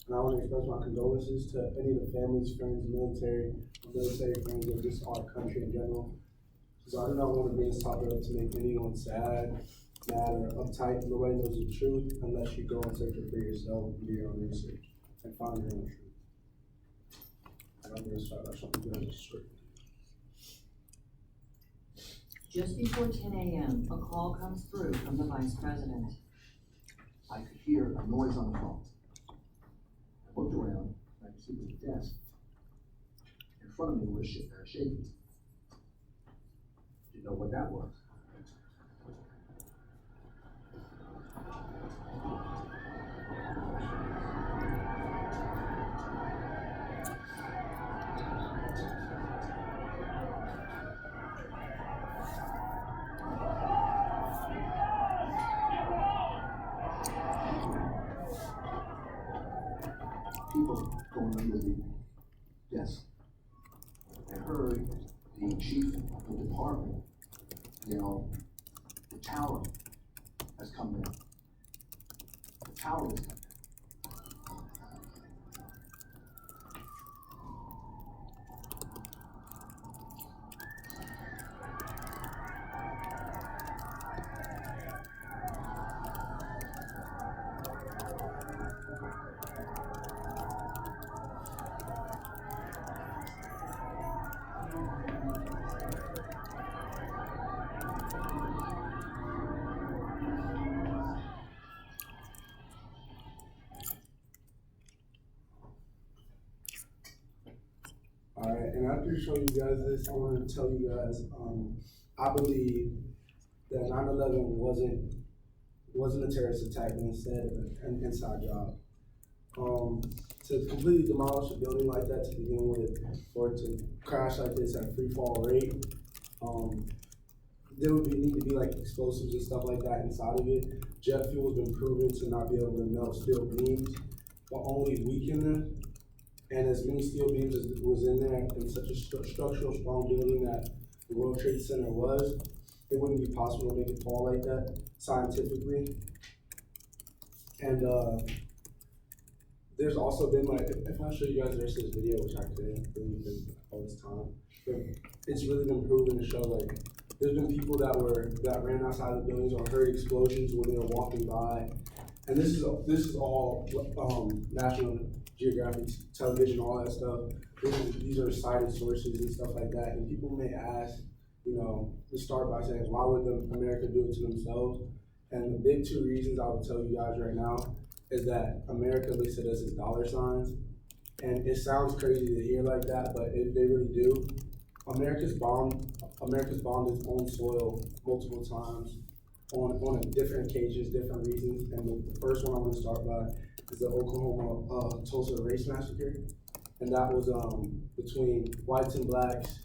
And I want to express my condolences to any of the families, friends, military friends of just our country in general. Because I do not want to bring this topic up to make anyone sad, mad, or uptight. Nobody knows the truth unless you go and search it for yourself and do your own research and find your own truth. And I'm going to start by showing you guys a story. Just before 10 a.m., a call comes through from the Vice President. I could hear a noise on the phone. I looked around, and I could see the desk in front of me was shaking. Didn't know what that was. People going under the desk. I heard the chief of the department yell, "The tower has come down. The tower has come down." Alright, and after showing you guys this, I want to tell you guys, I believe that 9/11 wasn't a terrorist attack, but instead an inside job. To completely demolish a building like that to begin with, or to crash like this at free fall rate, there would need to be like explosives and stuff like that inside of it. Jet fuel has been proven to not be able to melt steel beams, but only weaken them. And as many steel beams as was in there in such a structural strong building that the World Trade Center was, it wouldn't be possible to make it fall like that scientifically. And there's also been like, if I show you guys the rest of this video, which I couldn't really because all this time, but it's really been proven to show like there's been people that ran outside the buildings or heard explosions when they were walking by, and this is all National Geographic television, all that stuff. These are cited sources and stuff like that. And people may ask, to start by saying, why would America do it to themselves? And the big two reasons I would tell you guys right now is that America looks at us as dollar signs. And it sounds crazy to hear like that, but they really do. America's bombed its own soil multiple times on different occasions, different reasons. And the first one I want to start by is the Oklahoma Tulsa race massacre, and that was between whites and blacks.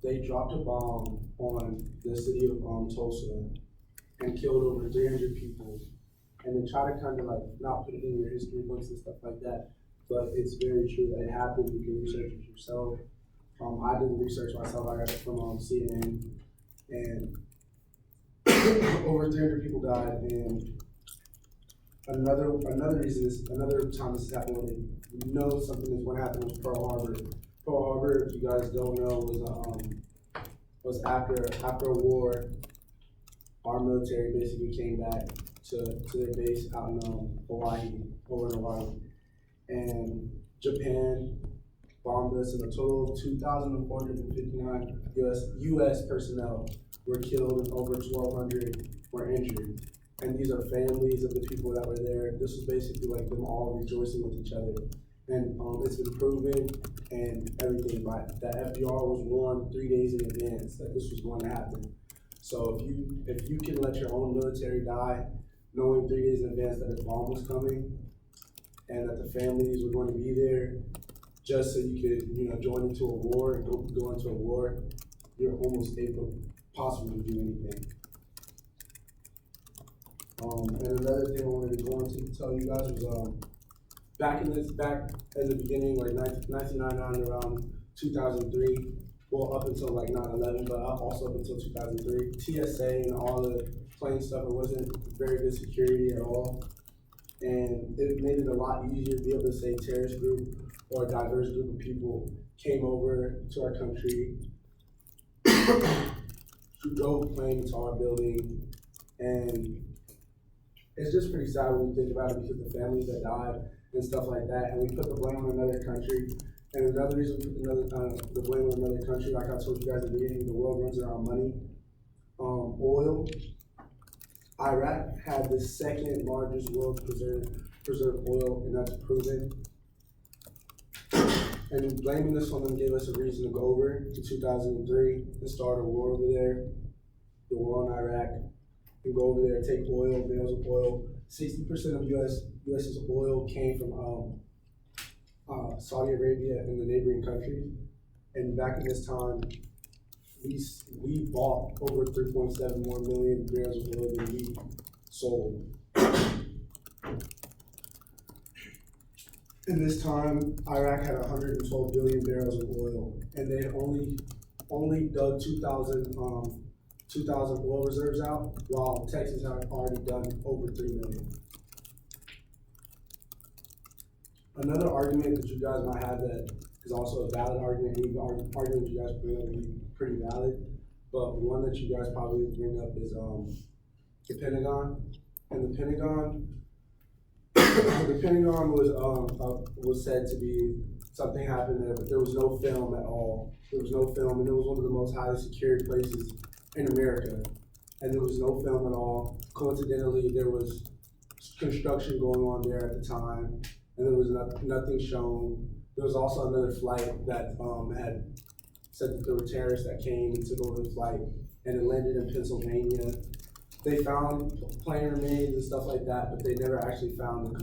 They dropped a bomb on the city of Tulsa and killed over 300 people. And they try to kind of like not put it in your history books and stuff like that, but it's very true that it happened. You can research it yourself. I did the research myself. I got it from CNN, and over 300 people died. And another reason another time this happened when they know something is going to happen was Pearl Harbor. Pearl Harbor, if you guys don't know, was after a war. Our military basically came back to their base out in Hawaii, and Japan bombed us, and a total of 2,459 U.S. personnel were killed and over 1,200 were injured. And these are families of the people that were there. This was basically like them all rejoicing with each other. And it's been proven and everything that FDR was warned 3 days in advance that this was going to happen. So if you can let your own military die, knowing 3 days in advance that a bomb was coming and that the families were going to be there, just so you could join into a war and go into a war, you're almost possible to do anything. And another thing I wanted to go into to tell you guys was back in the beginning, like 1999 around 2003, well up until like 9/11, but also up until 2003, TSA and all the plane stuff, it wasn't very good security at all. And and it made it a lot easier to be able to say terrorist group or a diverse group of people came over to our country, who drove planes to our building, and it's just pretty sad when you think about it because the families that died and stuff like that, and we put the blame on another country. And another reason we put the blame on another country, like I told you guys at the beginning, the world runs around money. Oil. Iraq had the second largest world preserved oil, and that's proven. And blaming this on them gave us a reason to go over to 2003 and start a war over there, the war on Iraq, and go over there, take oil, barrels of oil. 60% of US's oil came from Saudi Arabia and the neighboring countries. And back in this time, we bought over 3.7 more million barrels of oil than we sold. In this time, Iraq had 112 billion barrels of oil, and they only dug 2,000 oil reserves out, while Texas had already done over 3 million. Another argument that you guys might have that is also a valid argument, any argument you guys bring up will be pretty valid, but one that you guys probably would bring up is the Pentagon. And the Pentagon, the Pentagon was said to be something happened there, but there was no film at all. There was no film, and it was one of the most highly secured places in America, and there was no film at all. Coincidentally, there was construction going on there at the time, and there was nothing shown. There was also another flight that had said that there were terrorists that came and took over the flight, and it landed in Pennsylvania. They found plane remains and stuff like that, but they never actually found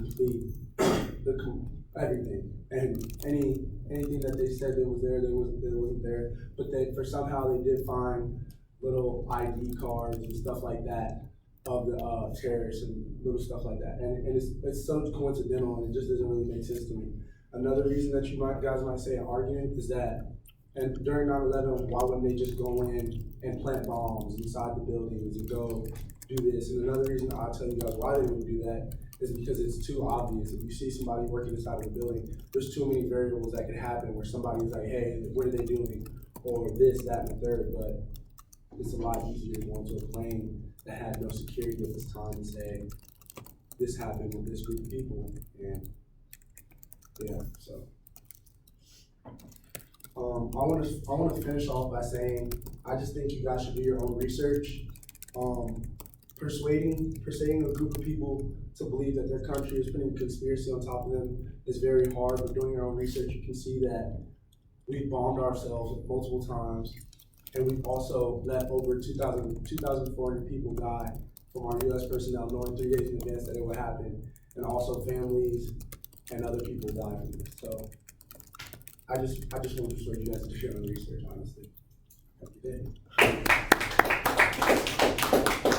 everything. And anything that they said that was there, it wasn't there. But for somehow they did find little ID cards and stuff like that of the terrorists and little stuff like that. And it's so coincidental, and it just doesn't really make sense to me. Another reason that guys might say an argument is that, and during 9/11, why wouldn't they just go in and plant bombs inside the buildings and go do this? And another reason I'll tell you guys why they wouldn't do that is because it's too obvious. If you see somebody working inside of the building, there's too many variables that could happen where somebody's like, hey, what are they doing? Or this, that, and the third. But it's a lot easier to go into a plane that had no security at this time and say, this happened with this group of people. And yeah, so. I want to finish off by saying I just think you guys should do your own research. Persuading a group of people to believe that their country is putting a conspiracy on top of them is very hard, but doing your own research, you can see that we've bombed ourselves multiple times, and we've also let over 2,400 people die from our U.S. personnel knowing 3 days in advance that it would happen, and also families and other people died from this. So I just want to persuade you guys to do your own research, honestly. Have a good day.